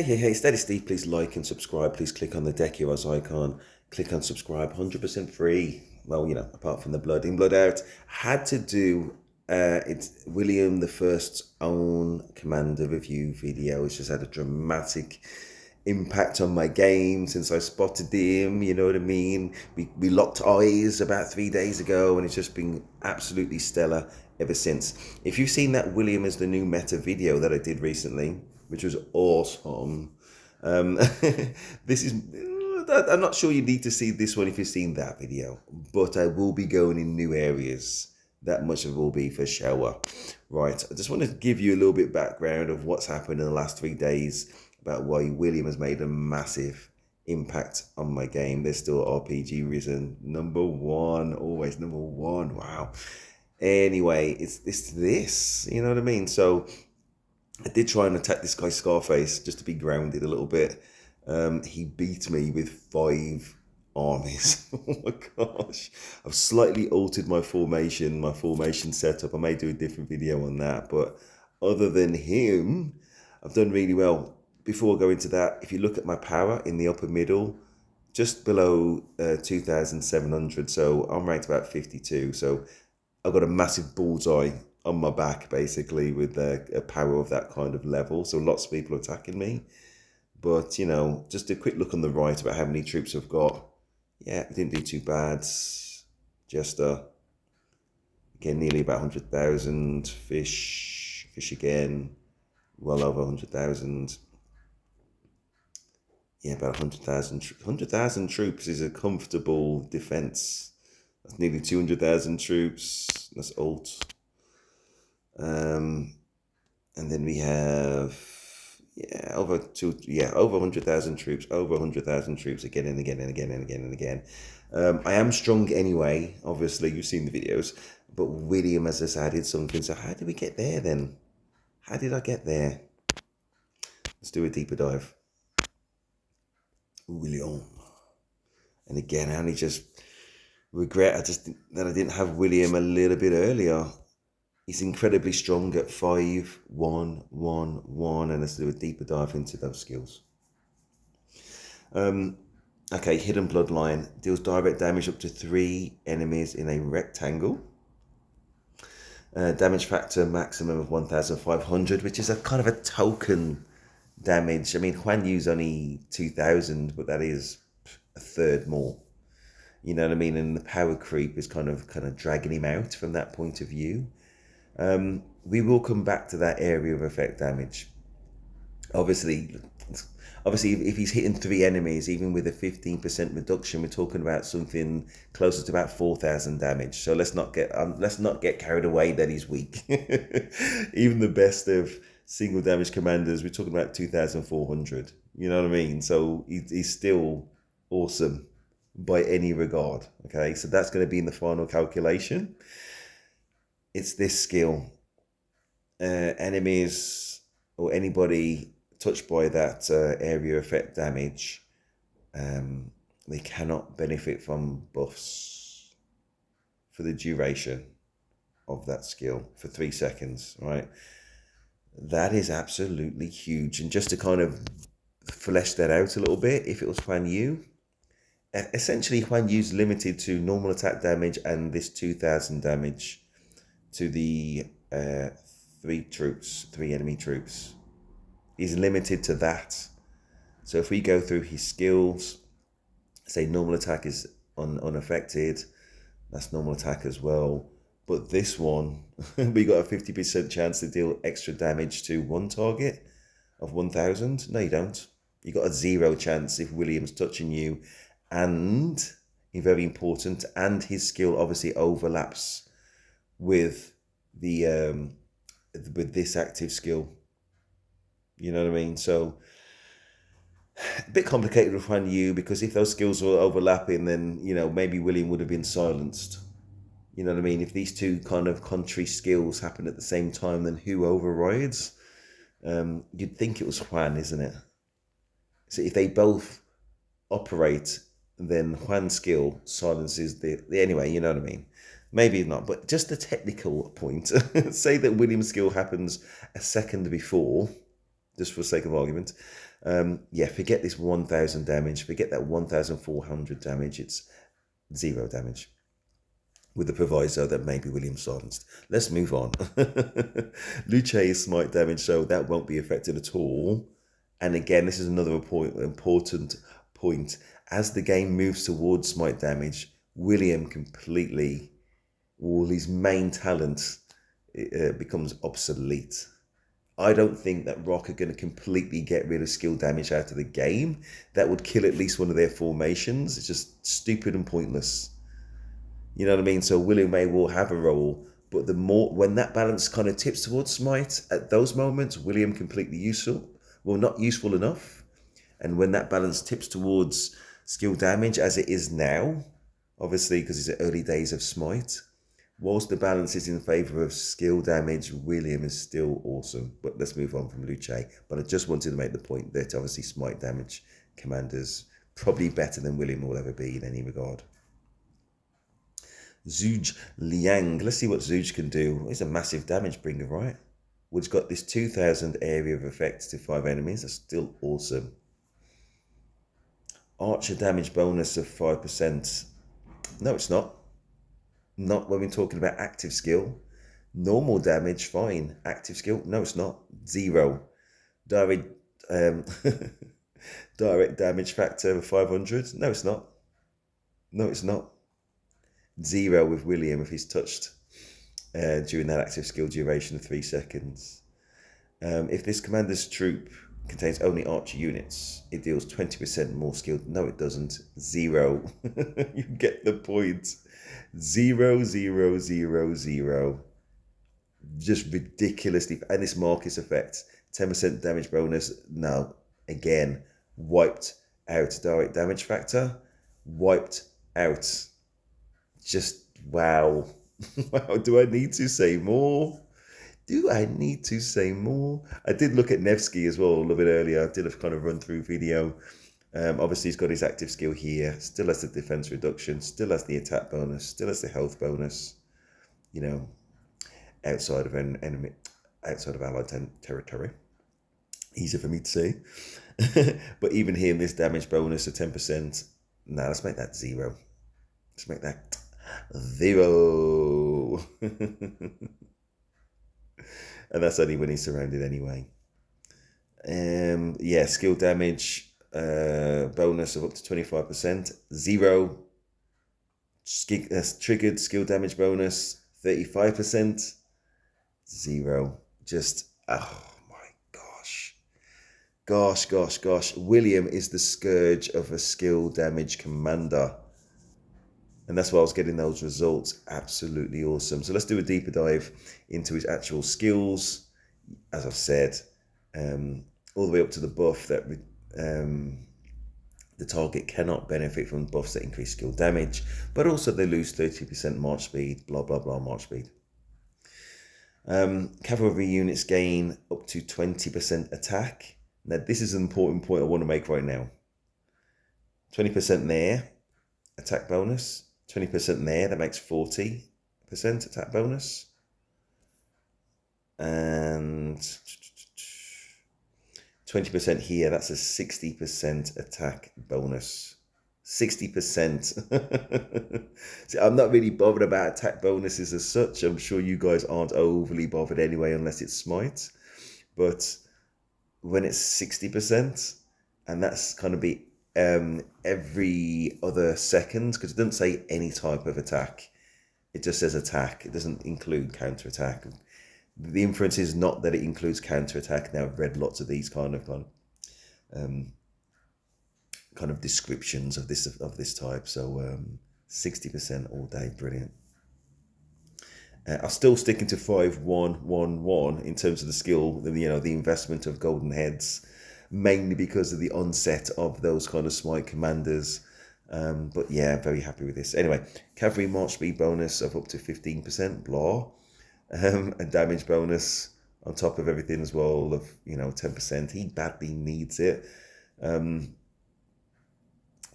Hey, Steady Steve, please like and subscribe. Please click on the Deck Heroes icon. Click on subscribe, 100% free. Well, apart from the blood in, blood out. Had to do, it's William the First's own Commander review video. It's just had a dramatic impact on my game since I spotted him, you know what I mean? We locked eyes about 3 days ago and it's just been absolutely stellar ever since. If you've seen that William is the new meta video that I did recently, which was awesome, um, this is... I'm not sure you need to see this one if you've seen that video, but I will be going in new areas. That much of it will be for sure. Right, I just want to give you a little bit background of what's happened in the last 3 days about why William has made a massive impact on my game. There's still RPG Risen number one, always number one. Wow. Anyway, it's this, you know what I mean? So I did try and attack this guy Scarface just to be grounded a little bit. He beat me with 5 armies. Oh my gosh. I've slightly altered my formation setup. I may do a different video on that, but other than him, I've done really well. Before I go into that, if you look at my power in the upper middle, just below 2,700, so I'm ranked about 52. So I've got a massive bullseye on my back, basically, with a power of that kind of level. So lots of people attacking me. But, just a quick look on the right about how many troops I've got. Yeah, didn't do too bad. Just, again, nearly about 100,000. Fish again, well over 100,000. Yeah, about 100,000. 100,000 troops is a comfortable defense. That's nearly 200,000 troops. That's alt. And then we have over 100,000 troops, over 100,000 troops again and again and again and again and again. I am strong anyway. Obviously, you've seen the videos, but William has just added something. So how did we get there then? How did I get there? Let's do a deeper dive. William, and again, I only just regret that I didn't have William a little bit earlier. He's incredibly strong at 5-1-1-1, and let's do a deeper dive into those skills. Okay, Hidden Bloodline deals direct damage up to 3 enemies in a rectangle. Damage factor maximum of 1,500, which is a kind of a token damage. I mean, Huan Yu's only 2,000, but that is a third more. You know what I mean? And the power creep is kind of dragging him out from that point of view. We will come back to that area of effect damage. Obviously, if he's hitting 3 enemies, even with a 15% reduction, we're talking about something closer to about 4,000 damage. So let's not get carried away that he's weak. Even the best of single damage commanders, we're talking about 2,400. You know what I mean? So he's still awesome by any regard. Okay, so that's going to be in the final calculation. It's this skill. Enemies or anybody touched by that area effect damage, they cannot benefit from buffs for the duration of that skill for 3 seconds, right? That is absolutely huge. And just to kind of flesh that out a little bit, if it was Huan Yu, essentially Huan Yu's limited to normal attack damage and this 2,000 damage to the 3 enemy troops. He's limited to that. So if we go through his skills, say normal attack is unaffected, that's normal attack as well. But this one, we got a 50% chance to deal extra damage to one target of 1,000. No, you don't. You got a 0 chance if William's touching you, and very important, and his skill obviously overlaps with the with this active skill. You know what I mean? So a bit complicated with Huan Yu, because if those skills were overlapping, then maybe William would have been silenced. You know what I mean? If these two kind of contrary skills happen at the same time, then who overrides? You'd think it was Huan, isn't it? So if they both operate, then Huan's skill silences the anyway, you know what I mean? Maybe not, but just a technical point. Say that William's skill happens a second before, just for the sake of argument. Yeah, forget this 1,000 damage. Forget that 1,400 damage. It's 0 damage. With the proviso that maybe William silenced. Let's move on. Luce is smite damage, so that won't be affected at all. And again, this is another important point. As the game moves towards smite damage, William completely, all his main talent becomes obsolete. I don't think that Rock are going to completely get rid of skill damage out of the game. That would kill at least one of their formations. It's just stupid and pointless. You know what I mean? So William may will have a role, but the more when that balance kind of tips towards smite, at those moments, William completely useful. Well, not useful enough. And when that balance tips towards skill damage, as it is now, obviously because it's the early days of smite, whilst the balance is in favour of skill damage, William is still awesome. But let's move on from Luce. But I just wanted to make the point that obviously smite damage commanders probably better than William will ever be in any regard. Zhuge Liang. Let's see what Zhuge can do. He's a massive damage bringer, right? Which got this 2,000 area of effects to 5 enemies. That's still awesome. Archer damage bonus of 5%. No, it's not. Not when we're talking about active skill. Normal damage, fine. Active skill, no, it's not. 0. Direct, direct damage factor of 500. No, it's not. No, it's not. 0 with William if he's touched during that active skill duration of 3 seconds. If this commander's troop contains only archer units, it deals 20% more skill. No, it doesn't. 0. You get the point. 0, 0, 0, 0. Just ridiculously. And this Marcus effect, 10% damage bonus. No, again, wiped out. Direct damage factor, wiped out. Just wow. Wow, do I need to say more? Do I need to say more? I did look at Nevsky as well a little bit earlier. I did a kind of run through video. Obviously, he's got his active skill here. Still has the defense reduction. Still has the attack bonus. Still has the health bonus. You know, outside of an enemy, outside of allied territory. Easier for me to say. But even here, this damage bonus of 10%. Now let's make that 0. Let's make that 0. And that's only when he's surrounded anyway. Yeah, skill damage bonus of up to 25%. 0. Triggered skill damage bonus 35%. 0. Just, oh my gosh. Gosh. William is the scourge of a skill damage commander. And that's why I was getting those results. Absolutely awesome. So let's do a deeper dive into his actual skills. As I've said, all the way up to the buff that the target cannot benefit from buffs that increase skill damage, but also they lose 30% march speed, blah, blah, blah, march speed. Cavalry units gain up to 20% attack. Now, this is an important point I want to make right now. 20% there, attack bonus. 20% there, that makes 40% attack bonus. And 20% here, that's a 60% attack bonus. 60%. See, I'm not really bothered about attack bonuses as such. I'm sure you guys aren't overly bothered anyway, unless it's smite. But when it's 60%, and that's kind of be every other second, because it doesn't say any type of attack. It just says attack. It doesn't include counter-attack. The inference is not that it includes counter-attack. Now, I've read lots of these kind of descriptions of this type. So 60% all day, brilliant. I'm still sticking to 5-1-1-1 in terms of the skill, the investment of golden heads, mainly because of the onset of those kind of smite commanders. But yeah, very happy with this. Anyway, cavalry march speed bonus of up to 15%, blah. A damage bonus on top of everything as well of 10%. He badly needs it.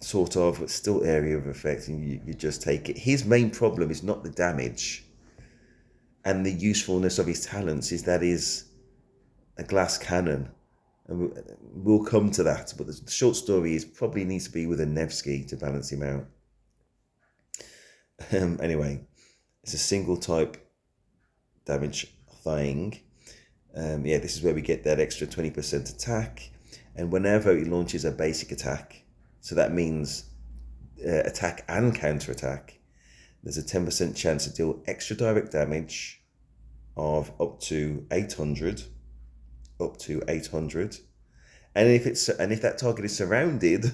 Sort of, but still area of effect, and you just take it. His main problem is not the damage and the usefulness of his talents, is that is a glass cannon. And we'll come to that. But the short story is probably needs to be with a Nevsky to balance him out. Anyway, it's a single type damage thing. Yeah, this is where we get that extra 20% attack. And whenever he launches a basic attack, so that means attack and counter attack, there's a 10% chance to deal extra direct damage of up to 800. And if that target is surrounded,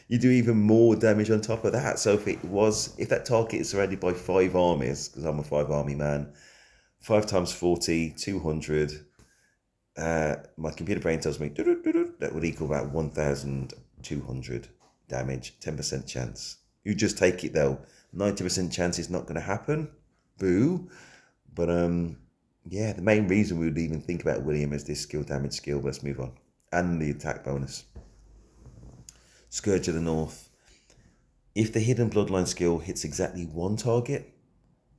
you do even more damage on top of that. So if that target is surrounded by 5 armies, because I'm a 5 army man, 5 times 40, 200. My computer brain tells me that would equal about 1,200 damage, 10% chance. You just take it though. 90% chance it's not going to happen. Boo. But yeah, the main reason we would even think about William is this skill damage skill. Let's move on. And the attack bonus. Scourge of the North. If the Hidden Bloodline skill hits exactly one target,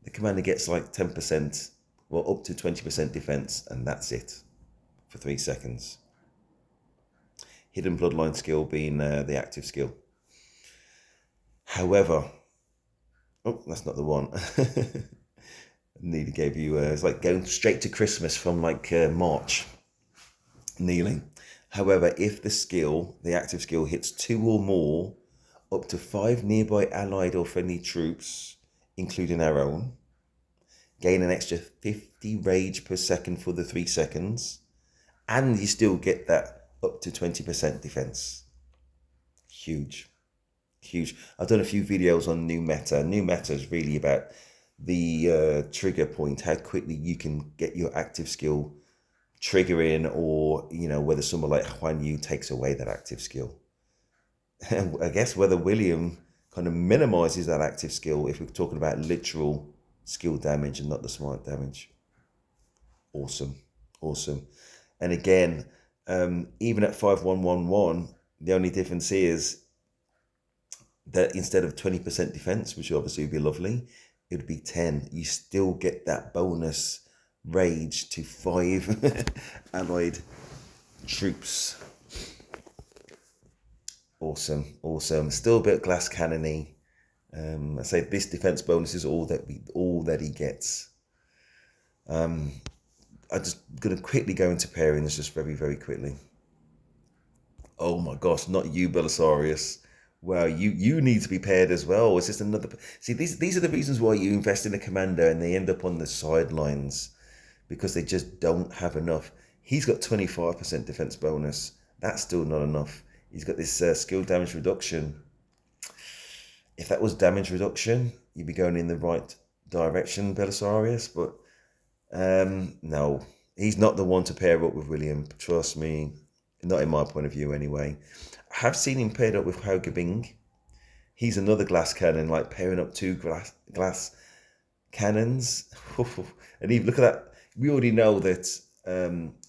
the commander gets like 10%, well, up to 20% defense, and that's it for 3 seconds. Hidden Bloodline skill being the active skill. However, oh, that's not the one. Nearly gave you, it's like going straight to Christmas from like March. Kneeling. However, if the active skill hits 2 or more, up to 5 nearby allied or friendly troops, including our own, gain an extra 50 rage per second for the 3 seconds, and you still get that up to 20% defense. Huge. I've done a few videos on new meta. New meta is really about the trigger point, how quickly you can get your active skill triggering, or whether someone like Huan Yu takes away that active skill. And I guess whether William kind of minimizes that active skill if we're talking about literal skill damage and not the smart damage. Awesome. And again, even at 5111, the only difference is that instead of 20% defense, which obviously would be lovely, it would be 10. You still get that bonus rage to 5 allied troops. Awesome. Still a bit glass cannony. I say this defense bonus is all that he gets. I'm just gonna quickly go into pairings, just very, very quickly. Oh my gosh, not you, Belisarius. Wow, you need to be paired as well. It's just another. See, these are the reasons why you invest in a commander and they end up on the sidelines, because they just don't have enough. He's got 25% defense bonus. That's still not enough. He's got this skill damage reduction. If that was damage reduction, you'd be going in the right direction, Belisarius. But no, he's not the one to pair up with William. Trust me, not in my point of view anyway. I have seen him paired up with Hauge Bing. He's another glass cannon, like pairing up 2 glass cannons. And even look at that. We already know that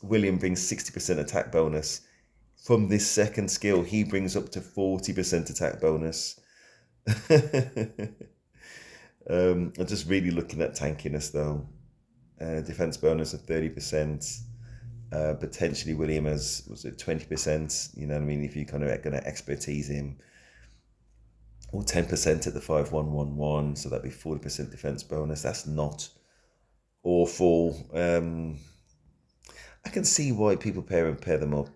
William brings 60% attack bonus. From this second skill, he brings up to 40% attack bonus. I'm just really looking at tankiness though. Defense bonus of 30%. Potentially William has, was it 20%? You know what I mean? If you kind of going to expertise him. Or 10% at the 5111, so that'd be 40% defense bonus. That's not awful. I can see why people pair them up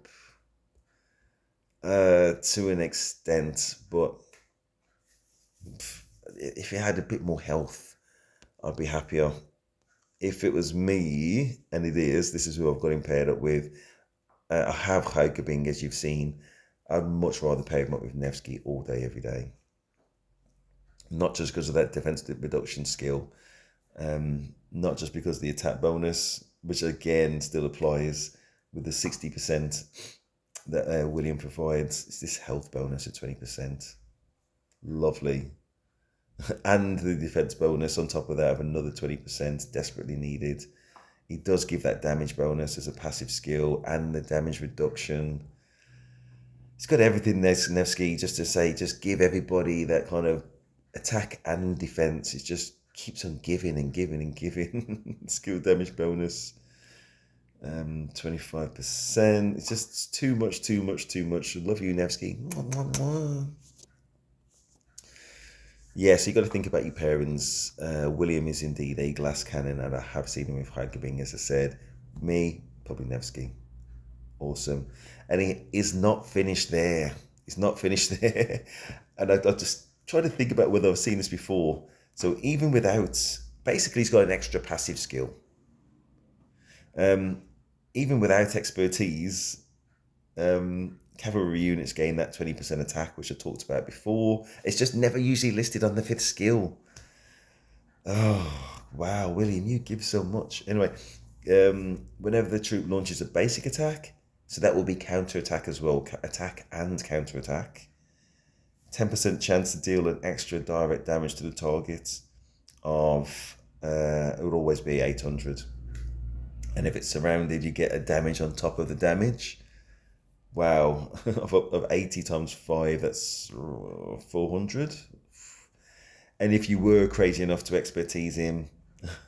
to an extent, but if it had a bit more health, I'd be happier. If it was me, and it is, this is who I've got him paired up with. I have Hauge Bing, as you've seen. I'd much rather pair him up with Nevsky all day, every day. Not just because of that defense reduction skill, not just because of the attack bonus, which again still applies with the 60% that William provides. It's this health bonus of 20%. Lovely. And the defense bonus on top of that of another 20%, desperately needed. He does give that damage bonus as a passive skill and the damage reduction. It's got everything there, Nevsky, just to say, just give everybody that kind of attack and defense. It just keeps on giving and giving and giving. Skill damage bonus. 25%. It's just too much, too much, too much. Love you, Nevsky. Mwah, mwah, mwah. Yeah, so you got to think about your pairings. William is indeed a glass cannon, and I have seen him with Hagabing, as I said. Me, probably Nevsky. Awesome. And he is not finished there. He's not finished there. And I just try to think about whether I've seen this before. So even without, basically he's got an extra passive skill. Even without expertise, cavalry units gain that 20% attack, which I talked about before. It's just never usually listed on the 5th skill. Oh, wow, William, you give so much. Anyway, whenever the troop launches a basic attack, so that will be counter-attack as well, attack and counter-attack. 10% chance to deal an extra direct damage to the target of, it would always be 800. And if it's surrounded, you get a damage on top of the damage. Wow, of 80 times 5, that's 400. And if you were crazy enough to expertise him,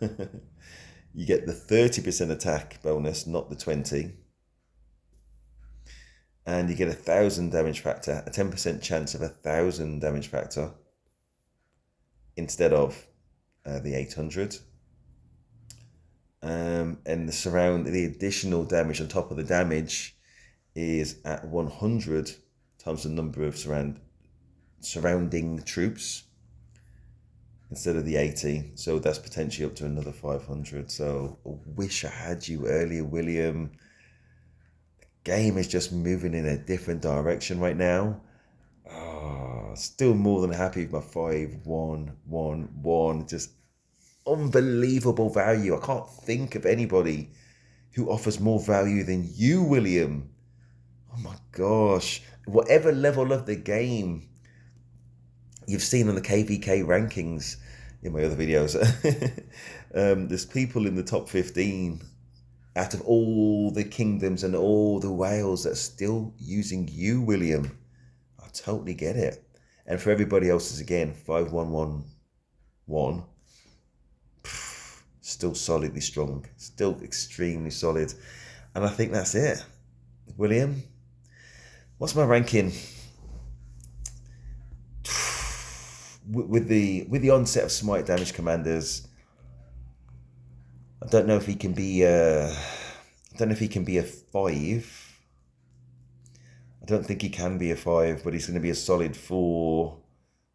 you get the 30% attack bonus, not the 20. And you get 1,000 damage factor, a 10% chance of 1,000 damage factor instead of the 800. And the additional damage on top of the damage is at 100 times the number of surrounding troops instead of the 80. So that's potentially up to another 500. So I wish I had you earlier, William. The game is just moving in a different direction right now. Still more than happy with my 5-1-1-1. Just unbelievable value. I can't think of anybody who offers more value than you, William. Oh my gosh. Whatever level of the game you've seen on the KVK rankings in my other videos, there's people in the top 15 out of all the kingdoms and all the whales that are still using you, William. I totally get it. And for everybody else, is again 5-1-1-1. Still solidly strong, still extremely solid. And I think that's it. William, what's my ranking? With the onset of smite damage commanders, I don't know if he can be a 5. I don't think he can be a 5, but he's going to be a solid 4,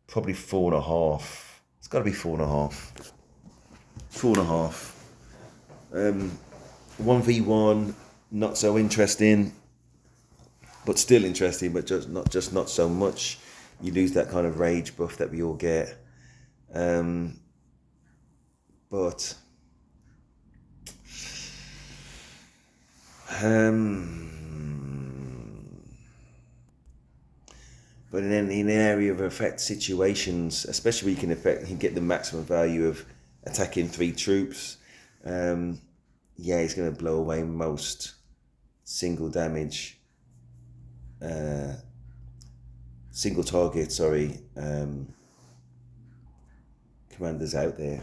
probably 4.5. It's got to be 4.5. 4.5. 1v1, not so interesting, but still interesting, but just not so much. You lose that kind of rage buff that we all get. But in an area of effect situations, especially where you can get the maximum value of attacking 3 troops. Yeah, he's going to blow away most single damage, single target, commanders out there.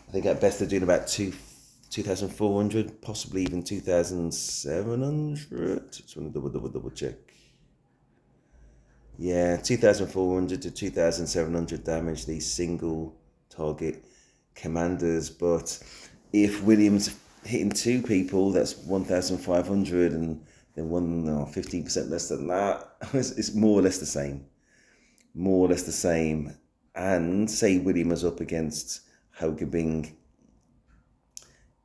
I think at best they're doing about 2,400, possibly even 2,700. Just want to double check. Yeah, 2,400 to 2,700 damage, these single target commanders. But if William's hitting 2 people, that's 1,500, and then 15% less than that. It's more or less the same. More or less the same. And say William is up against Hagabing,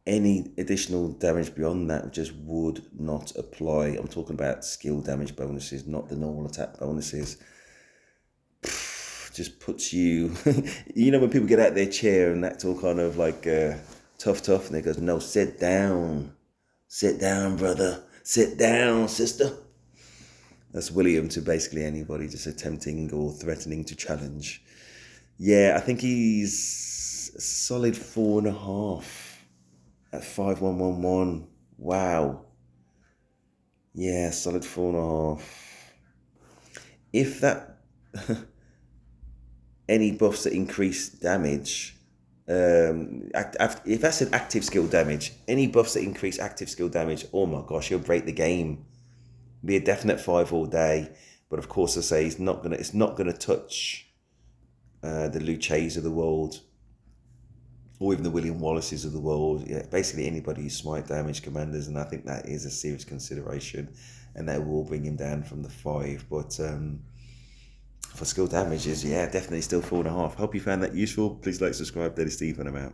any additional damage beyond that just would not apply. I'm talking about skill damage bonuses, not the normal attack bonuses. Just puts you, you know, when people get out their chair and that's all kind of like tough, and they goes, no, sit down, brother, sit down, sister. That's William to basically anybody just attempting or threatening to challenge. Yeah, I think he's a solid 4.5 at 5-1-1-1. Wow. Yeah, solid 4.5. If that any buffs that increase damage If that's an active skill damage, any buffs that increase active skill damage, oh my gosh, he'll break the game. Be a definite 5 all day. But of course, I say it's not gonna touch the Luces of the world, or even the William Wallaces of the world. Yeah, basically anybody who's smite damage commanders, and I think that is a serious consideration, and that will bring him down from the 5. But for skill damages, yeah, definitely still 4.5. Hope you found that useful. Please like, subscribe. That is Steve, and I'm out.